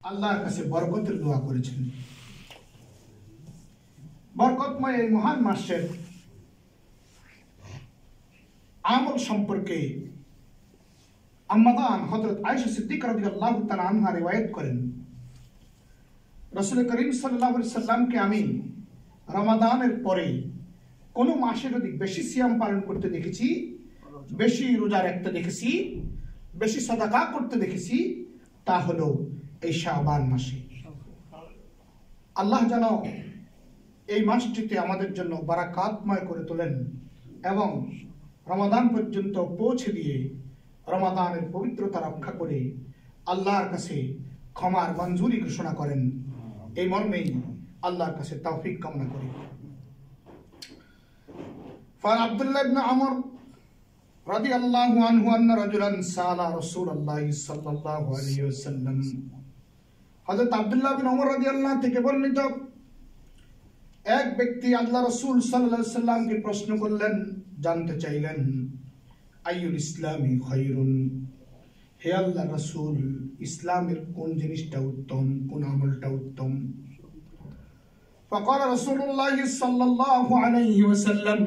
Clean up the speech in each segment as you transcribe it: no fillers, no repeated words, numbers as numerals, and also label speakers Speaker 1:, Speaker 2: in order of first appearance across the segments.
Speaker 1: আল্লাহর কাছে বরকতের দোয়া করেছেন। বরকতময় এই মহান মাসের আমল সম্পর্কে আম্মাদান হযরত আয়েশা সিদ্দিকা রাদিয়াল্লাহু তাআলা আনহা রিওয়ায়াত করেন, রাসূল করিম সাল্লাল্লাহু আলাইহি সাল্লামকে আমি রমাদানের পরে কোন মাসে যদি বেশি সিয়াম পালন করতে দেখেছি, বেশি রোজা রাখতে দেখেছি, বেশি সাদাকা করতে দেখেছি, তা হলো এই শাবান মাসে। আল্লাহ যেন এই মাসটিতে আমাদের জন্য বারাকাতময় করে তোলেন এবং রমাদান পর্যন্ত পৌঁছে দিয়ে রমাদানের পবিত্রতা রক্ষা করে আল্লাহর কাছে ক্ষমার মঞ্জুরি ঘোষণা করেন। এই মর্মেই আল্লাহর কাছে তৌফিক কামনা করি। ফান আব্দুল্লাহ ইবনে আমর রাদিয়াল্লাহু আনহু আন্না রাজুলান সালা রাসূলুল্লাহ সাল্লাল্লাহু আলাইহি ওয়াসাল্লাম, হযরত আব্দুল্লাহ বিন ওমর রাদিয়াল্লাহু থেকে বর্ণিত, এক ব্যক্তি আল্লাহ রাসূল সাল্লাল্লাহু আলাইহি ওয়াসাল্লামকে প্রশ্ন করলেন, জানতে চাইলেন, আইয়ুল ইসলামি খায়রুন, হে আল্লাহর রাসূল, ইসলামের কোন জিনিসটা উত্তম, কোন আমলটা উত্তম? ফাকাল রাসূলুল্লাহ সাল্লাল্লাহু আলাইহি ওয়াসাল্লাম,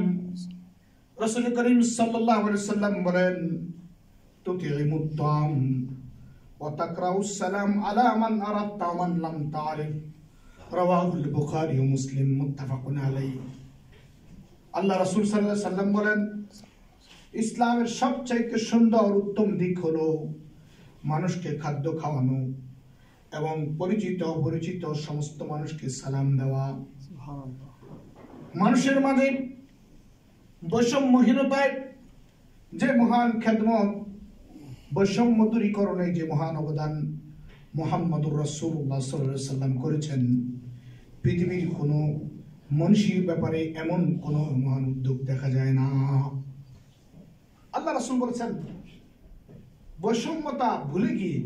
Speaker 1: রাসূল করিম সাল্লাল্লাহু আলাইহি ওয়াসাল্লাম বলেন, তুতিমুত তাম ওয়া তাকরাউস সালাম আলা মান আরাদতা ওয়া মান লাম তারিফ, রাওয়াহুল বুখারী ও মুসলিম, মুত্তাফাকুন আলাইহি। আল্লাহ রাসূল সাল্লাল্লাহু আলাইহি ওয়াসাল্লাম বলেন, ইসলামের সবচাইতে সুন্দর উত্তম দিক হলো মানুষকে খাদ্য খাওয়ানো এবং পরিচিত অপরিচিত সমস্ত মানুষকে সালাম দেওয়া। মানুষের মাঝে বৈষম্যহীনতায় যে মহান খেদমত, বৈষম্য দূরীকরণে যে মহান অবদান মুহাম্মদুর রাসূলুল্লাহ সাল্লাল্লাহু আলাইহি ওয়াসাল্লাম করেছেন, পৃথিবীর কোনো মনীষীর ব্যাপারে এমন কোনো মহান উদ্যোগ দেখা যায় না। আল্লাহ রাসূল বলেছেন, বৈষম্যতা ভুলে গিয়ে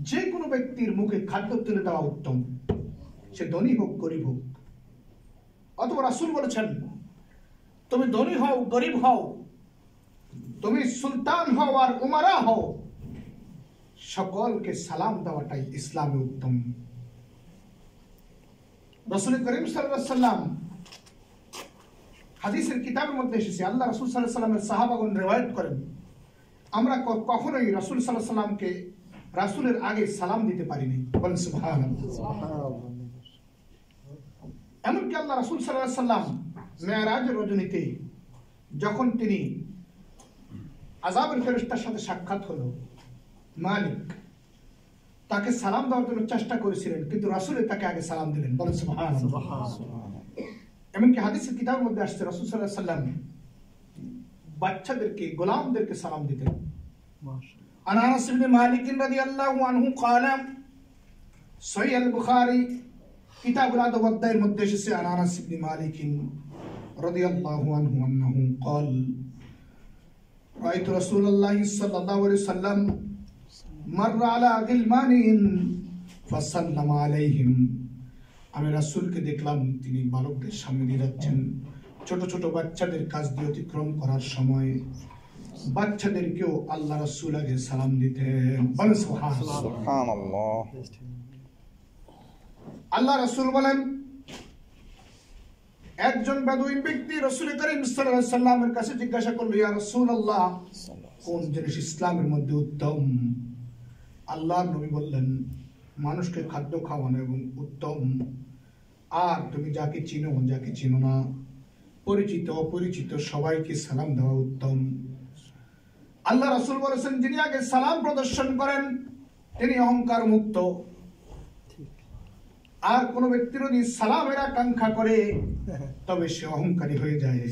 Speaker 1: যে কোনো ব্যক্তির মুখে খাদ্য তুলে দেওয়া উত্তম, সে ধনী হোক গরিব হোক। অথবা রাসূল বলেছেন, তুমি ধনী হও গরিব হও, তুমি সুলতান হও আর উমারা হও, সকলকে সালাম দেওয়াটাই ইসলামে উত্তম। রাসূল করিম সাল্লাল্লাহু আলাইহি ওয়াসাল্লাম হাদিসের কিতাবের মধ্যে এসেছে, আল্লাহ রাসূল সাল্লাল্লাহু আলাইহি ওয়াসাল্লামের সাহাবাগণ রিওয়ায়াত করেন, আমরা কখনোই রাসূল সাল্লাল্লাহু আলাইহি ওয়াসাল্লামকে রাসূলের আগে সালাম দিতে পারিনি। বলেন সুবহানাল্লাহ। এমনকি আল্লাহ রাসূল সাল্লাল্লাহু আলাইহি ওয়াসাল্লাম মেরাজের রজনীতে যখন তিনি আযাবের ফেরেশতার সাথে সাক্ষাৎ হলো, মালিক তাকে সালাম দেওয়ার জন্য চেষ্টা করেছিলেন, কিন্তু রাসূল তাকে আগে সালাম দিলেন। বলেন সুবহানাল্লাহ। এমনকি হাদিসের কিতাবের মধ্যে আসছে, রাসূল সাল্লাল্লাহু আলাইহি ওয়াসাল্লাম বাচ্চাদেরকে, গোলামদেরকে সালাম দিতেন। আনাস ইবনে মালিক রাদিয়াল্লাহু আনহু قال সহিহ আল-বুখারী কিতাবুল আদব অধ্যায়ের মধ্যে এসেছে, আনাস ইবনে মালিক রাদিয়াল্লাহু আনহু আন্নাহু قال রাআইতু রাসূলুল্লাহ সাল্লাল্লাহু আলাইহি ওয়াসাল্লাম মাররা আলা গিলমানিন ফাসাল্লামা আলাইহিম, আমি রাসূলকে দেখলাম তিনি বালকদের সামনে দিয়ে যাচ্ছেন, ছোট ছোট বাচ্চাদের কাছ দিয়ে অতিক্রম করার সময় বাচ্চাদেরকেও আল্লাহ রাসূল আগে সালাম দিতেন। বলেন সুবহানাল্লাহ। আল্লাহ রাসূল বলেন, একজন বেদুইন ব্যক্তি রাসূল করিম সাল্লাল্লাহু আলাইহি ওয়াসাল্লামের কাছে জিজ্ঞাসা করল, ইয়া রাসূলুল্লাহ, কোন জিনিস ইসলামের মধ্যে উত্তম? আল্লাহর নবী বললেন, মানুষকে খাদ্য খাওয়ানো এবং উত্তম, আর তুমি যাকে চিনো যাকে চিনো না, পরিচিত অপরিচিত সবাইকে সালাম দেওয়া উত্তম। আল্লাহ রাসূল বলেছেন, যিনি আগে সালাম প্রদর্শন করেন তিনি অহংকার মুক্ত, আর কোন ব্যক্তি যদি সালামের আকাঙ্ক্ষা করে তবে সে অহংকারী হয়ে যায়।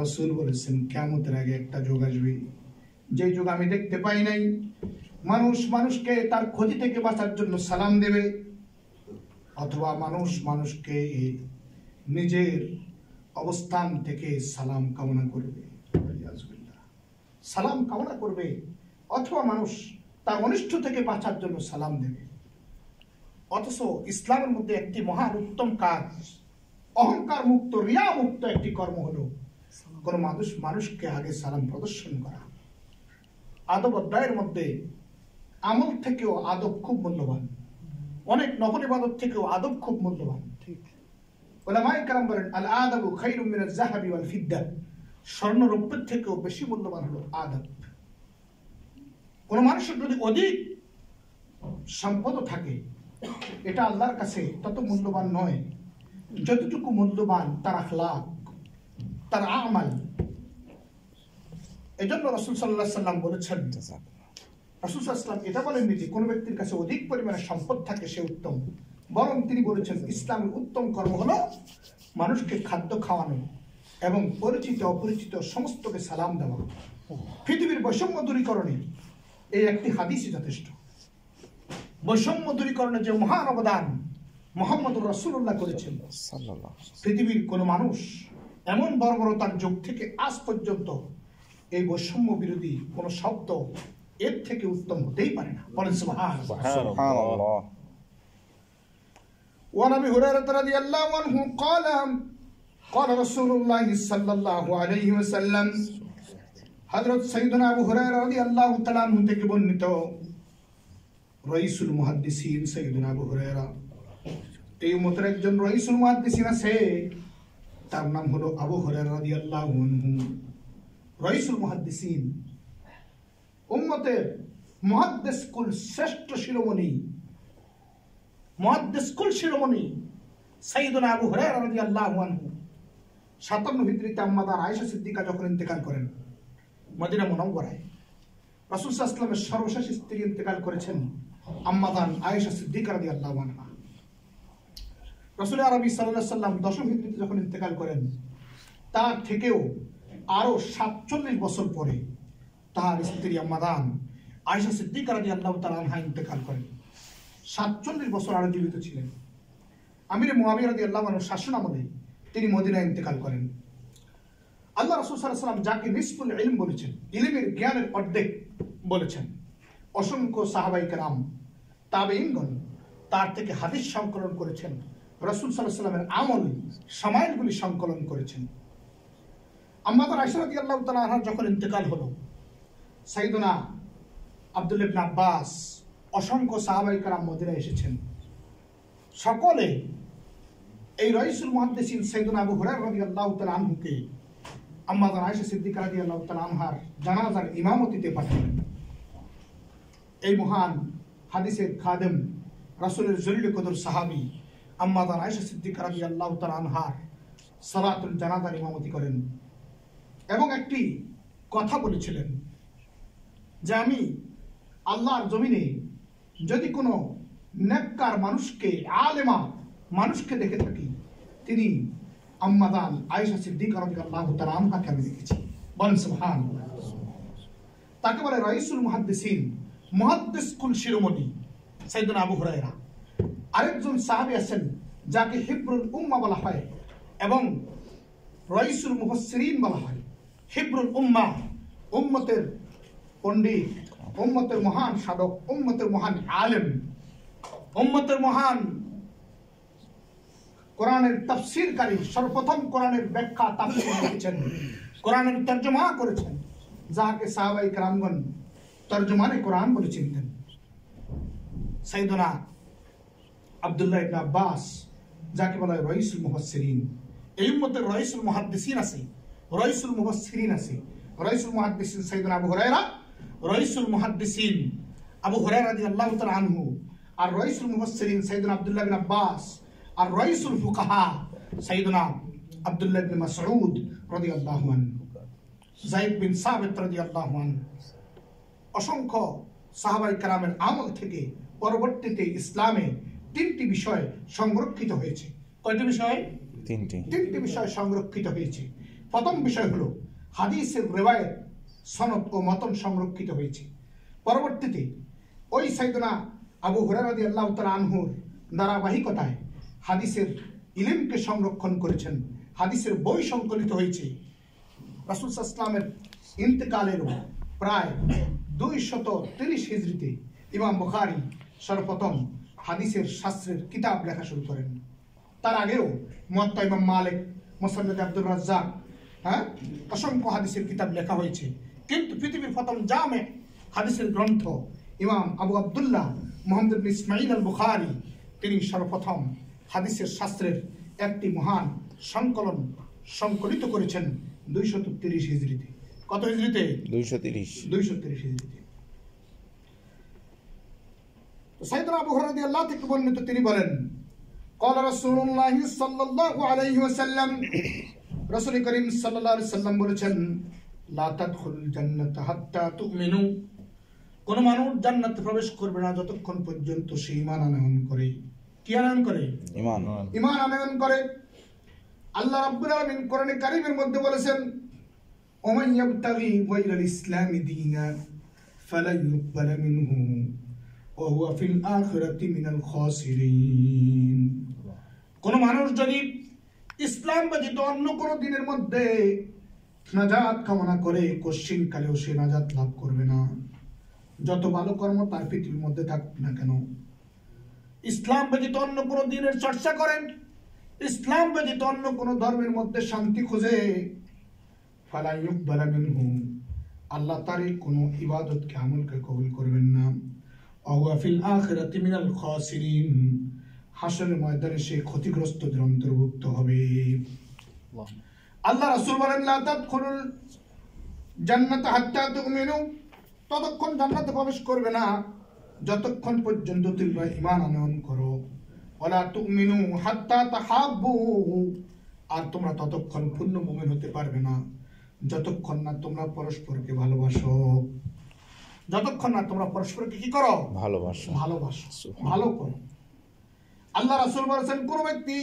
Speaker 1: রাসূল বলেছেন, কিয়ামতের আগে একটা যুগ আসবে, যে যুগ আমি দেখতে পাই নাই, মানুষ মানুষকে তার ক্ষতি থেকে বাঁচার জন্য সালাম দেবে, অথবা মানুষ মানুষকে নিজের অবস্থান থেকে সালাম কামনা করবে, সালাম কামনা করবে, অথবা মানুষ তার অনিষ্ট থেকে বাঁচার জন্য সালাম দেবে। অথচ ইসলামের মধ্যে একটি মহান উত্তম কাজ, অহংকার মুক্ত, রিয়া মুক্ত একটি কর্ম হলো কোন মানুষকে আগে সালাম প্রদর্শন করা। আদব অধ্যায়ের মধ্যে আমল থেকেও আদব খুব মূল্যবান, অনেক নফল ইবাদত থেকেও আদব খুব মূল্যবান। ঠিক উলামায়ে কেরাম বলেন আল আদাবু খায়রুম মিনাজ যাহাবি ওয়াল ফিদ্দা, স্বর্ণ রৌপ্যের থেকেও বেশি মূল্যবান হলো আদব। কোন মানুষের যদি অধিক সম্পদ থাকে, এটা আল্লাহর কাছে তত মূল্যবান নয় যতটুকু মূল্যবান তার আখলাক, তার আমাল। এজন্য রাসূল সাল্লাল্লাহু আলাইহি সাল্লাম বলেছেন, রাসূল সাল্লাল্লাহু আলাইহি সাল্লাম এটা বলেননি যে কোন ব্যক্তির কাছে অধিক পরিমাণে সম্পদ থাকে সে উত্তম, বরং তিনি বলেছেন ইসলামের উত্তম কর্ম হলো মানুষকে খাদ্য খাওয়ানো এবং পরিচিত অপরিচিত সমস্তকে সালাম দেওয়া। পৃথিবীর বৈষম্য দূরীকরণে এই একটি হাদিসই যথেষ্ট। বৈষম্য দূরীকরণে যে মহান অবদান মুহাম্মদুর রাসূলুল্লাহ করেছেন, পৃথিবীর কোন মানুষ এমন বর্বরতার যুগ থেকে আজ পর্যন্ত এই বৈষম্য বিরোধী কোন শব্দ এর থেকে উত্তম হতেই পারে না। বলেন সুবহানাল্লাহ। وعن ابي هريره رضي الله عنه قال قال رسول الله صلى الله عليه وسلم, হযরত সাইয়েদনা আবু হুরায়রা রাদিয়াল্লাহু তাআলা আনহু থেকে বর্ণিত, রাইসুল মুহাদ্দিসিন সাইয়েদনা আবু হুরায়রা, এই উম্মতের একজন রাইসুল মুহাদ্দিসিন আছে, তার নাম হলো আবু হুরায়রা রাদিয়াল্লাহু আনহু। রাইসুল মুহাদ্দিসিন উম্মতের মুহাদ্দিস কুল শ্রেষ্ঠ শিরোমণি, মুহাদ্দিস কুল শিরোমণি সাইয়েদনা আবু হুরায়রা রাদিয়াল্লাহু আনহু 57 হিজরিতে আম্মাদার আয়েশা সিদ্দিকা যখন ইন্তেকাল করেন মদিনা মুনাওয়ারায়, রাসূল সাল্লাল্লাহু আলাইহি ওয়াসাল্লামের সর্বশেষ স্ত্রী ইন্তেকাল করেছেন আম্মাদান আয়েশা সিদ্দিকা রাদিয়াল্লাহু আনহা। রাসূল আরবি সাল্লাল্লাহু আলাইহি ওয়াসাল্লাম 10 হিজরিতে যখন ইন্তেকাল করেন, তার থেকেও আরো 47 বছর পরে তার স্ত্রী আম্মাদান আয়েশা সিদ্দিকা রাদিয়াল্লাহু তাআলা আনহা ইন্তেকাল করেন। 47 বছর আরো জীবিত ছিলেন। আমির মুয়াবিয়া রাদিয়াল্লাহু আনহু শাসন আমলে তিনি মদিনায় ইন্তেকাল করেন। আল্লাহ রাসূল সাল্লাল্লাহু আলাইহি ওয়াসাল্লাম যাকে নিসফুল ইলম বলেছেন, ইলমের জ্ঞানের অর্ধেক বলেছেন, অসংখ্য সাহাবায়ে কেরাম তাবেঈনগণ তার থেকে হাদিস সংকলন করেছেন, রাসূল সাল্লাল্লাহু আলাইহি ওয়াসাল্লামের আমল শামাইলগুলি সংকলন করেছেন। আম্মা আয়েশা রাদিয়াল্লাহু তাআলা আনহা যখন ইন্তেকাল হলো, সাইয়েদনা আব্দুল্লাহ ইবনে আব্বাস, অসংখ্য সাহাবায়ে কেরাম মদিনায় এসেছেন। সকলে এই রাইসুল মুহাদ্দিসিন সাইয়েদনা আবু হুরায়রা রাদিয়াল্লাহু তাআলা আনহুকে আম্মা আয়েশা সিদ্দিকা রাদিয়াল্লাহু তাআলা আনহার জানাজার ইমামতিতে পাঠালেন। এই মহান হাদিসের খাদেম, রাসূলের জলিল কদর সাহাবী আম্মা আয়েশা সিদ্দিকা রাদিয়াল্লাহু তাআলা আনহার সালাতুল জানাজার ইমামতি করেন এবং একটি কথা বলেছিলেন যে আমি আল্লাহর জমিনে যদি কোনো নেককার মানুষকে, আলেমা মানুষকে দেখে থাকি, তিনি আম্মাদান আয়েশা সিদ্দিকা রাদিয়াল্লাহু তাআলা আনহাকে আমি দেখেছি। বলেন সুবহানাল্লাহ। তাকে বলে রাইসুল মুহাদ্দিসিন, মুহাদ্দিস কুল শিরোমণি সাইয়েদনা আবু হুরায়রা। আরেকজন সাহাবী আছেন যাকে হিব্রুল উম্মাহ বলা হয় এবং রাইসুল মুফাসসিরিন বলা হয়। হিব্রুল উম্মাহ, উম্মতের পণ্ডিত, উম্মতের মহান সাধক, উম্মতের মহান আলেম, উম্মতের মহান কোরআনের তাফসীরকারী, সর্বপ্রথম কোরআনের ব্যাখ্যা তাফসীর লিখেছেন, কোরআনের তরজমা করেছেন, যাকে সাহাবায়ে কেরামগণ তরজমানে কোরআন বলে চিনতেন। সাইয়েদনা আব্দুল্লাহ ইবনে আব্বাস, যাকে বলা হয় রাইসুল মুফাসসিরিন। এই উম্মতের রাইসুল মুহাদ্দিসিন আছে, রাইসুল মুফাসসিরিন আছে। রাইসুল মুহাদ্দিসিন সাইয়েদনা আবু হুরায়রা, রাইসুল মুহাদ্দিসিন আবু হুরায়রা রাদিয়াল্লাহু তাআলা আনহু, আর রাইসুল মুফাসসিরিন সাইয়েদনা আব্দুল্লাহ ইবনে আব্বাস, আর রাইসুল ফুকাহা সাইয়েদনা আব্দুল্লাহ ইবনে মাসউদ রাদিয়াল্লাহু আনহু, যায়েদ বিন সাবিত রাদিয়াল্লাহু আনহু। অসংখ্য সাহাবায়ে কেরামের আমল থেকে পরবর্তীতে ইসলামে 3টি বিষয় সংরক্ষিত হয়েছে। কয়টি বিষয়? 3টি বিষয় সংরক্ষিত হয়েছে। প্রথম বিষয় হলো হাদিসের রিওয়ায়াত, সনদ ও মতন সংরক্ষিত হয়েছে। পরবর্তীতে ওই সাইয়েদনা আবু হুরায়রা রাদিয়াল্লাহু তাআলা আনহুর ধারাবাহিকতায় হাদিসের ইলমকে সংরক্ষণ করেছেন, হাদিসের বই সংকলিত হয়েছে। রাসূল সাল্লাল্লাহু আলাইহি ওয়াসাল্লামের ইন্তেকালের প্রায় 230 হিজরিতে ইমাম বুখারী সর্বপ্রথম হাদিসের শাস্ত্রের কিতাব লেখা শুরু করেন। তার আগেও মুয়াত্তা ইমাম মালিক, মুসনাদ আব্দুর রাজ্জাক, অসংখ্য হাদিসের কিতাব লেখা হয়েছে, কিন্তু পৃথিবীর প্রথম জামে হাদিসের গ্রন্থ ইমাম আবু আব্দুল্লাহ মুহাম্মদ ইবনে ইসমাঈল আল বুখারী তিনি সর্বপ্রথম হাদিসের শাস্ত্রের একটি মহান সংকলন সংকলিত করেছেন 230 হিজরিতে। কত হিজরিতে? 230 হিজরিতে। তো সাইয়েদনা আবু হুরায়রা রাদিয়াল্লাহু থেকে বর্ণিত, তিনি বলেন قال رسول الله صلى الله عليه وسلم, রাসূল করিম সাল্লাল্লাহু আলাইহি ওয়াসাল্লাম বলেছেন, লা তাদখুলুল জান্নাতা হাত্তা তুমিনু, কোন মানুষ জান্নাতে প্রবেশ করবে না যতক্ষণ পর্যন্ত সে ঈমান আনয়ন করে। কি আনয়ন করে? ঈমান আনয়ন করে। আল্লাহ রাব্বুল আলামিন কোরআনে কারীমের মধ্যে বলেছেন, ওমান ইয়াবতাগি গায়রাল ইসলামি দীনা ফালা ইউকবাল মিনহু ওয়া হুয়া ফিল আখিরাতি মিনাল খাসিরিন। কোন মানুষ যদি ইসলাম ব্যতীত অন্য কোন দিনের মধ্যে নাজাত কামনা করে, কোশ্চিন কালেও সে নাজাত লাভ করবে না, যত ভালো কর্ম তার পৃথিবীর মধ্যে থাকুক না কেন। ইসলাম ব্যতীত অন্য কোন দিনের চর্চা করেন, ইসলাম ব্যতীত অন্য কোন ধর্মের মধ্যে শান্তি খোঁজে, ফালা ইউকবাল মিনহু, আল্লাহ তার কোন ইবাদতকে আমলকে কবুল করবেন না। ওয়া হুয়া ফিল আখিরাতি মিনাল খাসিরিন, হাসরের ময়দানে সে ক্ষতিগ্রস্তদের অন্তর্ভুক্ত হবে। আল্লাহ রাসূল বলেন, লা তাদখুলুল জান্নাতা হাত্তা তুমিনু, ততক্ষণ জান্নাতে প্রবেশ করবে না যতক্ষণ পর্যন্ত তোমরা ঈমান আনয়ন করো। ওয়ালা তুমিনু হাত্তা তাহাব্বু, আর তোমরা ততক্ষণ পূর্ণ মুমিন হতে পারবে না যতক্ষণ না তোমরা পরস্পরকে ভালোবাসো। যতক্ষণ না তোমরা পরস্পরকে কি করো? ভালোবাসো, ভালো করো। আল্লাহ রাসূল বলেছেন, কোন ব্যক্তি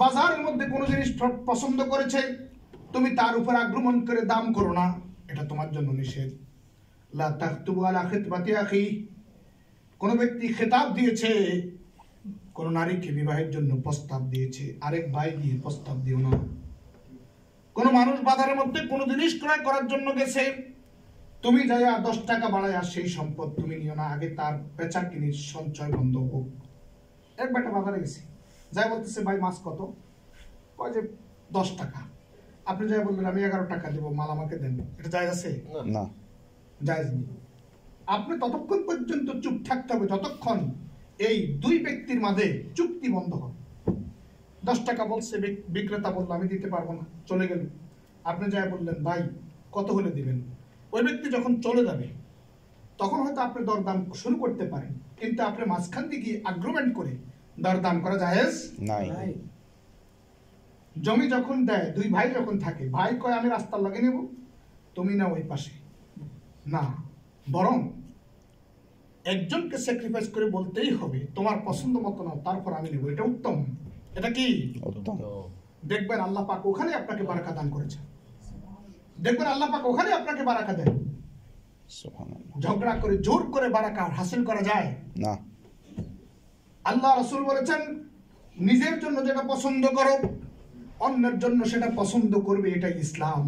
Speaker 1: বাজারের মধ্যে কোন জিনিস পছন্দ করেছে, তুমি তার উপর আক্রমণ করে দাম করো না, এটা তোমার জন্য নিষেধ। লা তাখতুবু আলা খিতবাতি আখি, কোন ব্যক্তি খেতাব দিয়েছে, কোন নারীকে বিবাহের জন্য প্রস্তাব দিয়েছে, আরেক ভাই দিয়ে প্রস্তাব দিও না। কোন মানুষ বাজারের মধ্যে কোন জিনিস ক্রয় করার জন্য গেছে, তুমি যাইয়া 10 টাকা বাড়াইয়া সেই সম্পদ তুমি নিও না, আগে তার বেচা কিনির সঞ্চয় বন্ধ হোক। এক বেটা বাজারে গেছে, যাই বলতেছে, ভাই মাছ কত? কয় যে 10 টাকা। আপনি যাই বলবেন, আমি 11 টাকা দেবো, মাল আমাকে দেন, এটা জায়েজ আছে? না, জায়েজ নেই। আপনি ততক্ষণ পর্যন্ত চুপ থাকতে হবে যতক্ষণ এই দুই ব্যক্তির মাঝে চুক্তি বন্ধ হবে। 10 টাকা বলছে, বিক্রেতা বলল আমি দিতে পারবো না, চলে গেল। আপনি যাই বললেন, ভাই কত হলে দিবেন? ওই ব্যক্তি যখন চলে যাবে তখন হয়তো আপনি দরদাম শুরু করতে পারেন, কিন্তু আপনি মাঝখান থেকে আগ্রমেন্ট করে দরদাম করা জায়েজ নাই। জমি যখন দেয়, দুই ভাই যখন থাকে, ভাই কয় আমি রাস্তার লগে নেব, তুমি না ওই পাশে, না, বরং একজনকে স্যাক্রিফাইস করে বলতেই হবে তোমার পছন্দ মতো নাও, তারপর আমি নেব, এটা উত্তম। এটা কি উত্তম? দেখবেন আল্লাহ পাক ওখানে আপনাকে বারাকা দান করেছে, দেখবেন আল্লাহ পাক ওখানে আপনাকে বারাকা দেন। ঝগড়া করে জোর করে বারাকা হাসিল করা যায় না। আল্লাহ রাসূল বলেছেন, নিজের জন্য যেটা পছন্দ করো অন্যের জন্য সেটা পছন্দ করবে, এটা ইসলাম।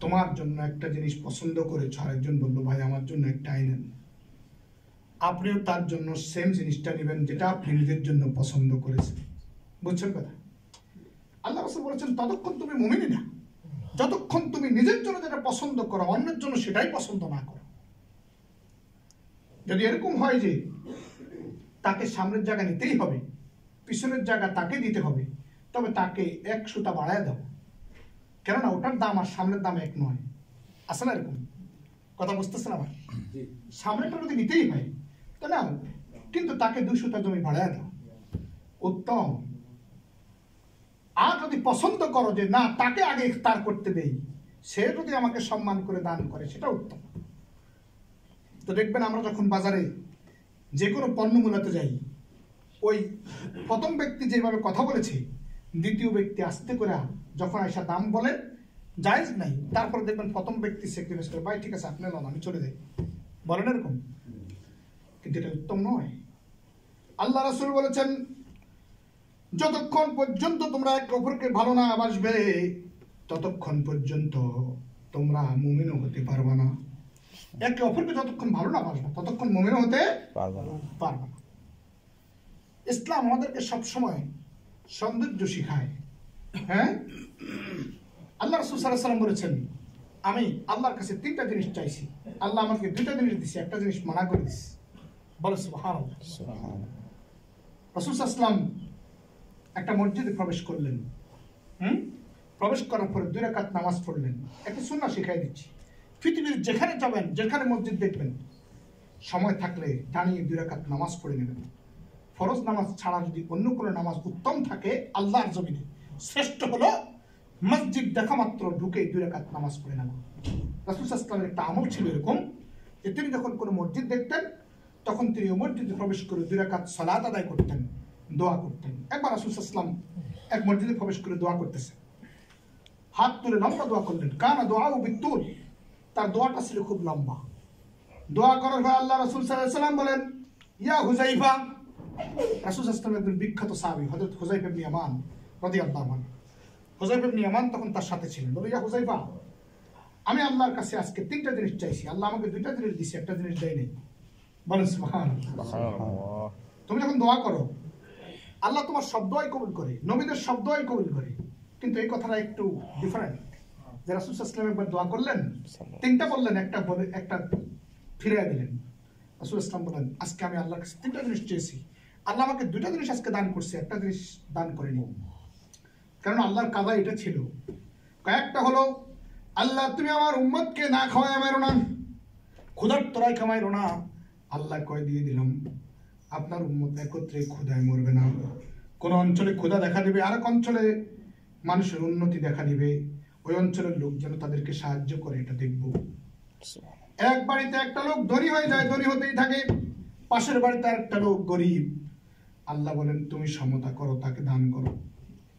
Speaker 1: তোমার জন্য একটা জিনিস পছন্দ করেছ, আরেকজন বললো ভাই আমার জন্য একটা আইনেন, আপনিও তার জন্য সেম জিনিসটা নেবেন যেটা আপনি নিজের জন্য পছন্দ করেছেন। বুঝছেন কথা? আল্লাহ রাসূল বলেছেন, ততক্ষণ তুমি মুমিন না যতক্ষণ তুমি নিজের জন্য যেটা পছন্দ করো অন্যের জন্য সেটাই পছন্দ না করো। যদি এরকম হয় যে তাকে সামনের জায়গা নিতেই হবে, পিছনের জায়গা তাকে দিতে হবে, তবে তাকে 1 সুতা বাড়ায় দাও, কেননা ওটার দাম আর সামনের দাম এক নয়। আছে না এরকম কথা? বুঝতেছেন আমার? সামনেটা যদি নিতেই হয় তো না, কিন্তু তাকে 2 সুতা জমি বাড়ায় দাও, উত্তম। আর যদি পছন্দ করো যে না তাকে আগে ইফতার করতে দেই, সে যদি আমাকে সম্মান করে দান করে, সেটা উত্তম। তো দেখবেন আমরা যখন বাজারে যে কোনো পণ্য মূল্যাতে যাই, ওই প্রথম ব্যক্তি যেভাবে কথা বলেছে, দ্বিতীয় ব্যক্তি আস্তে করে যখন আইসা দাম বলে জায়েজ নাই, তারপরে দেখবেন প্রথম ব্যক্তি স্যাক্রিফাইস করে, ভাই ঠিক আছে আপনি লন, আমি চলে যাই, বলেন এরকম? কিন্তু এটা উত্তম নয়। আল্লাহ রাসূল বলেছেন, যতক্ষণ পর্যন্ত তোমরা একে অপরকে ভালো না বাসবে ততক্ষণ পর্যন্ত তোমরা মুমিনও হতে পারবে না। একে অপরকে যতক্ষণ ভালো না বাসবে ততক্ষণ মুমিনও হতে পারবে না। ইসলাম আমাদেরকে সবসময় সৌন্দর্য শিখায়। হ্যাঁ, আল্লাহ রাসূল সাল্লাল্লাহু আলাইহি ওয়াসাল্লাম বলেছেন, আমি আল্লাহর কাছে 3টা জিনিস চাইছি, আল্লাহ আমাকে 2টা জিনিস দিছে, একটা জিনিস মানা করে দিছে। বলে সুবহানাল্লাহ। রাসূল সাল্লাল্লাহু আলাইহি ওয়াসাল্লাম একটা মসজিদে প্রবেশ করলেন। প্রবেশ করার পরে 2 রাকাত নামাজ পড়লেন। একটা সুন্নাহ শিখাই দিচ্ছি, পৃথিবীর যেখানে যাবেন, যেখানে মসজিদ দেখবেন, সময় থাকলে দাঁড়িয়ে 2 রাকাত নামাজ পড়ে নেবেন। ফরজ নামাজ ছাড়া যদি অন্য কোনো নামাজ উত্তম থাকে আল্লাহর জমিনে, শ্রেষ্ঠ হলো মসজিদ দেখা মাত্র ঢুকে 2 রাকাত নামাজ পড়ে নেওয়া। রাসূল সাল্লাল্লাহু আলাইহি ওয়াসাল্লামের একটা আমল ছিল এরকম যে তিনি যখন কোনো মসজিদ দেখতেন তখন তিনি ওই মসজিদে প্রবেশ করে 2 রাকাত সালাত আদায় করতেন, দোয়া করতেন। একবার রাসূল সাল্লাল্লাহু আলাইহি ওয়াসাল্লাম এক মসজিদে প্রবেশ করে দোয়া করতেছেন, হাত তুলে লম্বা দোয়া করলেন। কানা দুআউ বিতুল, তার দোয়াটা ছিল খুব লম্বা। দোয়া করার পর আল্লাহ রাসূল সাল্লাল্লাহু আলাইহি ওয়াসাল্লাম বলেন, ইয়া হুযাইফা। রাসূল সাল্লাল্লাহু আলাইহি ওয়াসাল্লাম একজন বিখ্যাত সাহাবী হযরত হুযাইফা ইবনে ইয়ামান রাদিয়াল্লাহু আনহু। হুযাইফা ইবনে ইয়ামান তখন তার সাথে ছিলেন। বলে, ইয়া হুযাইফা, আমি আল্লাহর কাছে আজকে 3টা জিনিস চাইছি, আল্লাহ আমাকে 2টা জিনিস দিয়েছে, একটা জিনিস দেয়নি। বলেন সুবহানাল্লাহ। তুমি যখন দোয়া করো আল্লাহ তোমার সব দোয়াই কবুল করে, নবীদের সব দোয়াই কবুল করে, কিন্তু এই কথাটা একটু ডিফারেন্ট। যে রাসূল সাল্লাল্লাহু আলাইহি ওয়াসাল্লাম একবার দোয়া করলেন, 3টা বললেন, একটা বলে একটা ফিরিয়ে দিলেন। রাসূল সাল্লাল্লাহু আলাইহি ওয়াসাল্লাম বলেন, আজকে আমি আল্লাহর কাছে 3টা জিনিস চেয়েছি, আল্লাহ আমাকে 2টা জিনিস আজকে দান করছে, একটা জিনিস দান করেনি। কারণ আল্লাহর কাদা এটা ছিল। কয়েকটা হলো, আল্লাহ তুমি আমার উম্মতকে না খাওয়ায় মারো না, ক্ষুধার্ত রাইখা মারো না। আল্লাহ কয় দিয়ে দিলাম, আপনার উম্মত একত্রে ক্ষুধায় মরবে না। কোন অঞ্চলে ক্ষুধা দেখা দিবে, আরেক অঞ্চলে মানুষের উন্নতি দেখা দিবে, ওই অঞ্চলের লোক যেন তাদেরকে সাহায্য করে, এটা দেখব। এক বাড়িতে একটা লোক ধনী হয়ে যায়, ধনী হতেই থাকে, পাশের বাড়িতে একটা লোক গরিব। আল্লাহ বলেন, তুমি সমতা করো, তাকে দান করো,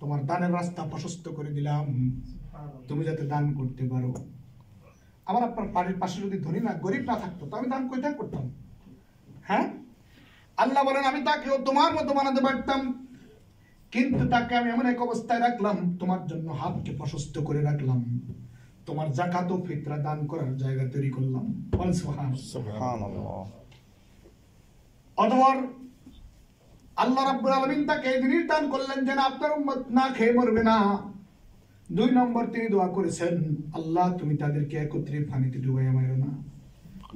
Speaker 1: তোমার দানের রাস্তা প্রশস্ত করে দিলাম, তুমি যাতে দান করতে পারো। আবার আপনার বাড়ির পাশে যদি ধনী না গরিব না থাকতো তো আমি দান কোথায় করতাম? হ্যাঁ, আল্লাহ বলেন, আমি তাকেও তোমার মতো বানাতে পারতাম, কিন্তু তাকে আমি এমন এক অবস্থায় রাখলাম, তোমার জন্য হাতকে প্রশস্ত করে রাখলাম, তোমার যাকাত ও ফিতরা দান করার জায়গা তৈরি করলাম। সুবহানাল্লাহ। অতঃপর আল্লাহ রাব্বুল আলামিন তাকে এই জিনিস দান করলেন যে না, আপনার উম্মত না খেয়ে মরবে না। 2 নম্বর তিনি দোয়া করেছেন, আল্লাহ তুমি তাদেরকে একত্রে পানিতে ডুবাইয়া মারো না,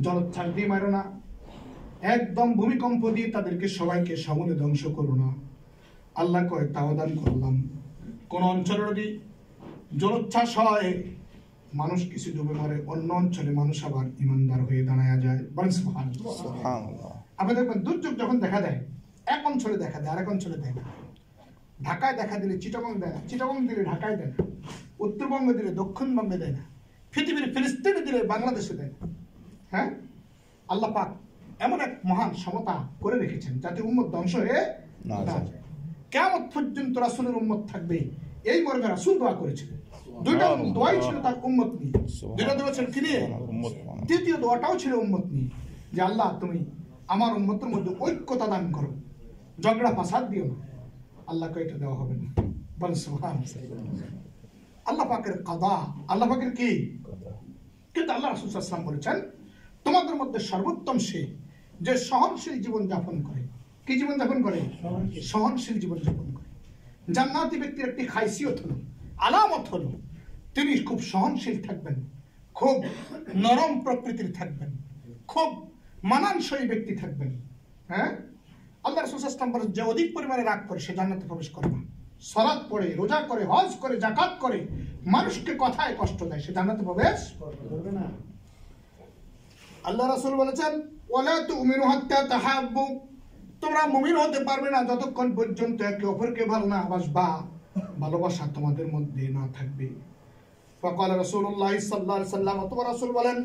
Speaker 1: জলোচ্ছ্বাস দিয়ে মারো না, একদম ভূমিকম্প দিয়ে তাদেরকে সবাইকে সমূলে ধ্বংস করো না। আল্লাহ কয়, তাও দান করলাম। কোন অঞ্চলে যদি জলোচ্ছ্বাস হয়, মানুষ কিছু ডুবে মরে, অন্য অঞ্চলে মানুষ আবার ইমানদার হয়ে দাঁড়ায় যায়। বলেন সুবহানাল্লাহ। আপনি দেখবেন দুর্যোগ যখন দেখা দেয়, এক অঞ্চলে দেখা দেয়, আরেক অঞ্চলে দেয় না। ঢাকায় দেখা দিলে চিটাগং দেয় না, চিটাগং দিলে ঢাকায় দেয় না, উত্তরবঙ্গে দিলে দক্ষিণবঙ্গে দেয় না, পৃথিবীর ফিলিস্তিনে দিলে বাংলাদেশে দেয় না। হ্যাঁ, আল্লাহ পাক এমন এক মহান সমতা করে রেখেছেন যাতে উম্মত ধ্বংস হয়ে না যায়। কিয়ামত পর্যন্ত রাসূলের উম্মত থাকবে, এই মর্মে রাসূল দোয়া করেছিলেন। 2টা দোয়াই ছিল তার উম্মত নিয়ে, 2টা দোয়া ছিল কি নিয়ে? তৃতীয় দোয়াটাও ছিল উম্মত নিয়ে, যে আল্লাহ তুমি আমার উম্মতের মধ্যে ঐক্যতা দান করো, ঝগড়া ফাসাদ দিও না। আল্লাহকে এটা দেওয়া হবে না। বলেন সুবহানাল্লাহ। আল্লাহ পাকের কাদা, আল্লাহ পাকের কি? কিন্তু আল্লাহ রাসূল সাল্লাল্লাহু আলাইহি ওয়াসাল্লাম বলেছেন, তোমাদের মধ্যে সর্বোত্তম সে যে সহনশীল জীবন যাপন করে। কি জীবন যাপন করে? সহনশীল জীবন যাপন করে। জান্নাতি ব্যক্তির একটি খাইসিয়ত হলো, আলামত হলো, তিনি খুব সহনশীল থাকবেন, খুব নরম প্রকৃতির থাকবেন, খুব মানানসই ব্যক্তি থাকবেন। হ্যাঁ, আল্লাহ রাসূল সাল্লাল্লাহু আলাইহি ওয়াসাল্লাম বলেন, যে অধিক পরিমাণে রাগ করে সে জান্নাতে প্রবেশ করে না। সালাত পড়ে, রোজা করে, হজ করে, যাকাত করে, মানুষকে কথায় কষ্ট দেয়, সে জান্নাতে প্রবেশ করবে না। আল্লাহ রাসূল বলেছেন, ওয়ালা তুমিনু হাত্তা তাহাব্বু, তোমরা মুমিন হতে পারবে না যতক্ষণ পর্যন্ত একে অপরকে ভালো না বাসবা, ভালোবাসা তোমাদের মধ্যে না থাকবে। ফাকাল রাসূলুল্লাহ সাল্লাল্লাহু আলাইহি ওয়াসাল্লাম, অতঃপর রাসূল বলেন,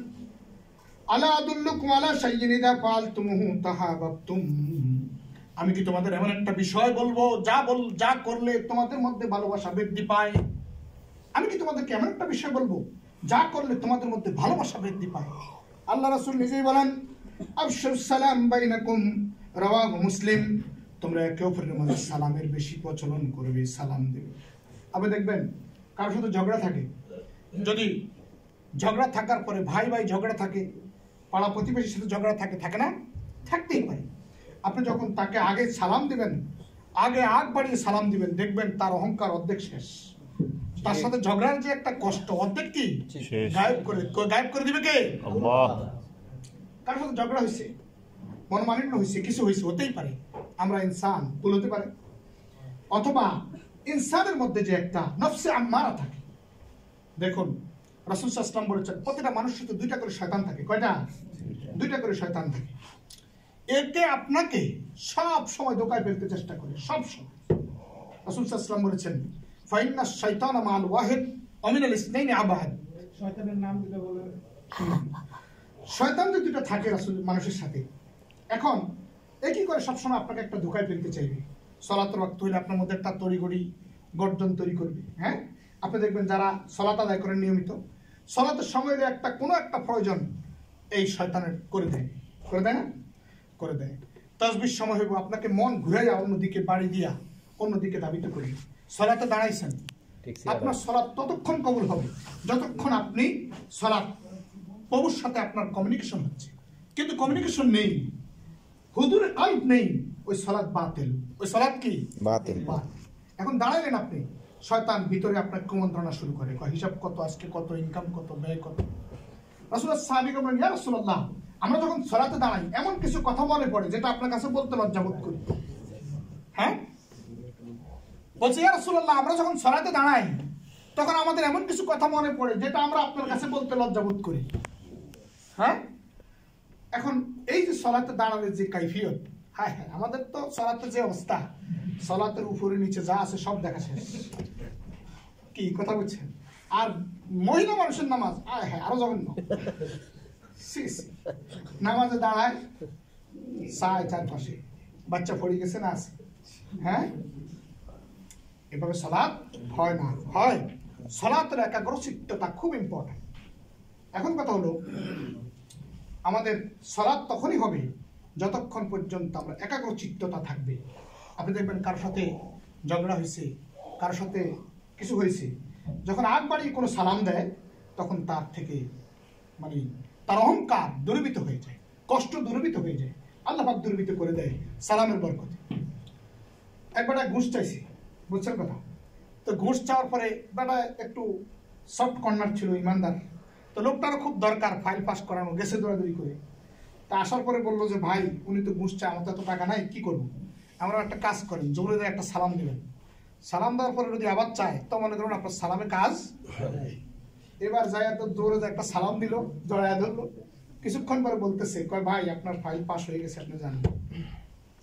Speaker 1: আলা আদুল্লুকুম আলা শাইইন ইযা ফাআলতুমুহু তাহাব্বাতুম, আমি কি তোমাদের এমন একটা বিষয় বলবো যা করলে তোমাদের মধ্যে ভালোবাসা বৃদ্ধি পায়? আমি কি তোমাদেরকে এমন একটা বিষয় বলবো যা করলে তোমাদের মধ্যে ভালোবাসা বৃদ্ধি পায়? আল্লাহ রাসূল নিজেই বলেন, আফশুস সালাম বাইনাকুম, রাওয়াহু মুসলিম, তোমরা একে অপরের মধ্যে সালামের বেশি প্রচলন করবে, সালাম দেবে। আপনি দেখবেন কারোর সাথে ঝগড়া থাকে, যদি ঝগড়া থাকার পরে ভাই ভাই ঝগড়া থাকে, পাড়া প্রতিবেশীর সাথে ঝগড়া থাকে, থাকে না? থাকতেই পারে। আপনি যখন তাকে আগে সালাম দিবেন, আগে আগ বাড়িয়ে সালাম দিবেন, দেখবেন তার অহংকার অর্ধেক শেষ, তার সাথে ঝগড়ার যে একটা কষ্ট অর্ধেক কি গায়েব করে দিবে কে? আল্লাহ। কার সাথে ঝগড়া হয়েছে, মনোমালিন্য হয়েছে, কিছু হয়েছে, হতেই পারে, আমরা ইনসান, ভুল হতে পারে। অথবা ইনসানের মধ্যে যে একটা নফসে আম্মারা থাকে। দেখুন রাসূল সাল্লাল্লাহু আলাইহি ওয়াসাল্লাম বলেছেন প্রতিটা মানুষের সাথে দুইটা করে শয়তান থাকে। কয়টা? দুইটা করে শয়তান থাকে। এতে আপনাকে সব সময় ধোঁকায় ফেলতে চেষ্টা করে, সব সময়। রাসূল সাল্লাল্লাহু আলাইহি ওয়াসাল্লাম বলেছেন ফাইন্না শাইতানা মাল ওয়াহিদ ওয়া মিনাল ইসনাইনি আবাদ। শয়তানের নাম দিতে বলে, শয়তান যে দুটো থাকে রাসূল মানুষের সাথে। এখন একই করে সবসময় আপনাকে একটা ধোঁকায় ফেলতে চাইবে। সালাতের ওয়াক্ত হইলে আপনার মধ্যে একটা তড়িঘড়ি গর্জন তৈরি করবে। হ্যাঁ, আপনি দেখবেন যারা সালাত আদায় করেন নিয়মিত, সালাতের সময় হলে একটা কোনো একটা প্রয়োজন এই শয়তানের করে দেয় না? করে দেয়। তাসবিহ সময় হইব আপনাকে মন ঘুরাইয়া অন্যদিকে বাড়ি দিয়া অন্যদিকে ধাবিত করি। সালাতে দাঁড়াইছেন, আপনার সালাত ততক্ষণ কবুল হবে যতক্ষণ আপনি সালাত প্রভুর সাথে আপনার কমিউনিকেশন হচ্ছে। কিন্তু কমিউনিকেশন নেই, হুজুর কাল্ব নেই, ওই সালাত বাতিল। ওই সালাত কি? বাতিল। এখন দাঁড়াইলেন আপনি, শয়তান ভিতরে আপনার কুমন্ত্রণা শুরু করে, হিসাব কত, আজকে কত, ইনকাম কত, ব্যয় কত। রাসূলুল্লাহ সাহাবীগণ বলেন ইয়া রাসূলুল্লাহ, আমরা যখন সালাতে দাঁড়াই এমন কিছু কথা মনে পড়ে যেটা আপনার কাছে বলতে লজ্জা বোধ করি। হ্যাঁ, বলছে ইয়া রাসূলুল্লাহ, আমরা যখন সালাতে দাঁড়াই তখন আমাদের এমন কিছু কথা মনে পড়ে যেটা আমরা আপনার কাছে বলতে লজ্জা বোধ করি। হ্যাঁ, এখন এই যে সালাতে দাঁড়ানোর যে কাইফিয়ত, হ্যাঁ হ্যাঁ, আমাদের তো সালাতে যে অবস্থা, সালাতের উপরে নিচে যা আছে সব দেখা শেষ। কি কথা বলছেন? আর মহিলা মানুষের নামাজ, হ্যাঁ আরো জঘন্য। নামাজে দাঁড়ায় সায় চারপাশে বাচ্চা পড়ে গেছে না আছে। হ্যাঁ, এভাবে সালাত হয় না। হয় সালাতের একাগ্রচিত্ততা খুব ইম্পর্টেন্ট। এখন কথা হলো আমাদের সালাত তখনই হবে যতক্ষণ পর্যন্ত আমরা একাগ্রচিত্ততা থাকবে। আপনি দেখবেন কারোর সাথে ঝগড়া হয়েছে, কারোর সাথে কিছু হয়েছে, যখন আগ বাড়িয়ে কোনো সালাম দেয় তখন তার থেকে মানে তার অহংকার দূরীভূত হয়ে যায়, কষ্ট দূরীভূত হয়ে যায়, আল্লাহ পাক দূরীভূত করে দেয় সালামের বরকতে। একবার ঘুষ চাইছি, বুঝছেন কথা? তো ঘুষ চাওয়ার পরে বেটা একটু সফট কর্নার ছিল, ইমানদার, তো লোকটারও খুব দরকার ফাইল পাস করানো, গেছে দৌড়াদৌড়ি করে। তা আসার পরে বললো যে ভাই উনি তো ঘুষ চায়, আমার তো এত টাকা নাই, কি করবো? আমরা একটা কাজ করেন, জরুরি একটা সালাম দিবেন। সালাম দেওয়ার পরে যদি আবার চায় তো মনে করুন আপনার সালামে কাজ। এবার যাই তো দৌড়ে একটা সালাম দিল, জড়ায় ধরলো, কিছুক্ষণ পরে বলতেছে কয় ভাই আপনার ফাইল পাস হয়ে গেছে, আপনি জানেন।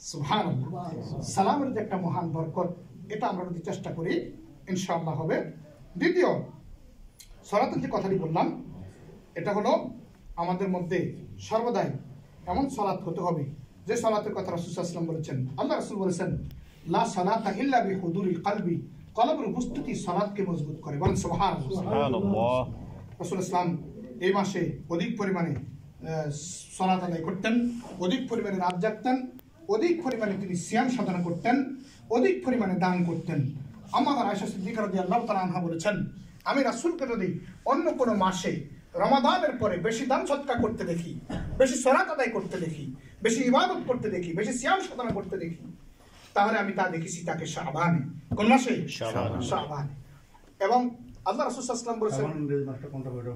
Speaker 1: সুবহানাল্লাহ, সালামের যে একটা মহান বরকত, এটা আমরা যদি চেষ্টা করি ইনশাআল্লাহ হবে। দ্বিতীয়, সালাতের যে কথাটি বললাম এটা হলো আমাদের মধ্যে সর্বদাই এমন সালাত হতে হবে যে সালাতের কথা রাসূল সাল্লাল্লাহু আলাইহি ওয়াসাল্লাম বলেছেন। আল্লাহ রাসূল বলেছেন লা সালাতা ইল্লা বিহুদুরিল কলবি, কলবের উপস্থিতি সালাতকে মজবুত করে। বলেন সুবহানাল্লাহ। রাসূল ইসলাম এই মাসে অধিক পরিমাণে সালাত আদায় করতেন, অধিক পরিমাণে রাত জাগতেন, অধিক পরিমাণে তিনি সিয়াম সাধনা করতেন, অধিক পরিমাণে দান করতেন। আম্মা আয়েশা সিদ্দিকা রাদিয়াল্লাহু তাআলা আনহা বলেছেন আমি রাসূলকে যদি অন্য কোনো মাসে রমাদানের পরে বেশি দান সদকা করতে দেখি, বেশি সালাত আদায় করতে দেখি, বেশি ইবাদত করতে দেখি, বেশি সিয়াম সাধনা করতে দেখি, তাহলে আমি তা দেখেছি তাকে শাবানে। কোন মাসে? শাবানে। এবং আল্লাহ রাসূল সাল্লাল্লাহু আলাইহি ওয়াসাল্লাম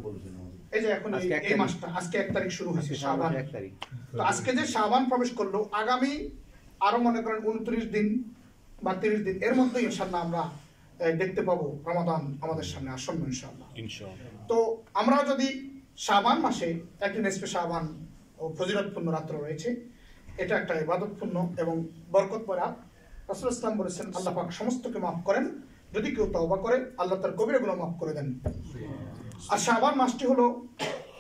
Speaker 1: বলেছেন এই যে এখন এই মাসটা আজকে 1 তারিখ শুরু হয়েছে, শাবান 1 তারিখ। তো আজকে যে শাবান প্রবেশ করলো, আগামী আরো মনে করেন 29 দিন বা 30 দিন এর মধ্যে ইনশাআল্লাহ আমরা দেখতে পাবো রমাদান আমাদের সামনে আসন্ন ইনশাআল্লাহ। তো আমরা যদি শাবান মাসে একটি নিসফে শাবান ও ফজিলতপূর্ণ রাত্র রয়েছে, এটা একটা ইবাদতপূর্ণ এবং বরকতময় রাত। রাসূল ইসলাম বলেছেন আল্লাহ পাক সমস্তকে মাফ করেন, যদি কেউ তওবা করে আল্লাহ তার কবিরা গুনাহ মাফ করে দেন। আর শাবান মাসটি হলো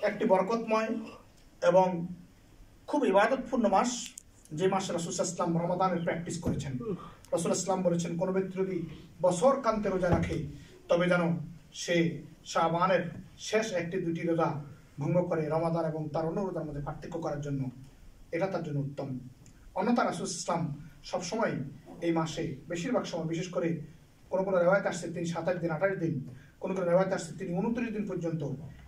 Speaker 1: একটি বরকতময় এবং খুব ইবাদতপূর্ণ মাস, যে মাসে রাসূল সাল্লাল্লাহু আলাইহি ওয়াসাল্লাম রমাদানের প্র্যাকটিস করেছেন। রাসূল ইসলাম বলেছেন কোন ব্যক্তি যদি বছর কান্তে রোজা রাখে তবে যেন সে শাবানের শেষ 1-2টি রোজা ভঙ্গ করে রমাদান এবং তার অন্য রোজার মধ্যে পার্থক্য করার জন্য, এটা তার জন্য উত্তম। অন্যথা রাসূল ইসলাম সবসময় এই মাসে বেশিরভাগ সময়, বিশেষ করে কোনো কোনো রেওয়ায়েত আসছে তিনি 27 দিন 28 দিন, কোনো কোনো রেওয়ায়েত আসছে তিনি 29 দিন পর্যন্ত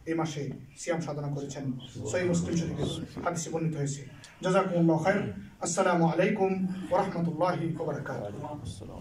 Speaker 1: এই মাসে সিয়াম সাধনা করেছেন। সহিহ মুসলিম শরীফে হাদিসে বর্ণিত হয়েছে। জাযাকুমুল্লাহু খাইর। আসসালামু আলাইকুম ওয়া রাহমাতুল্লাহি ওয়া বারাকাতুহু।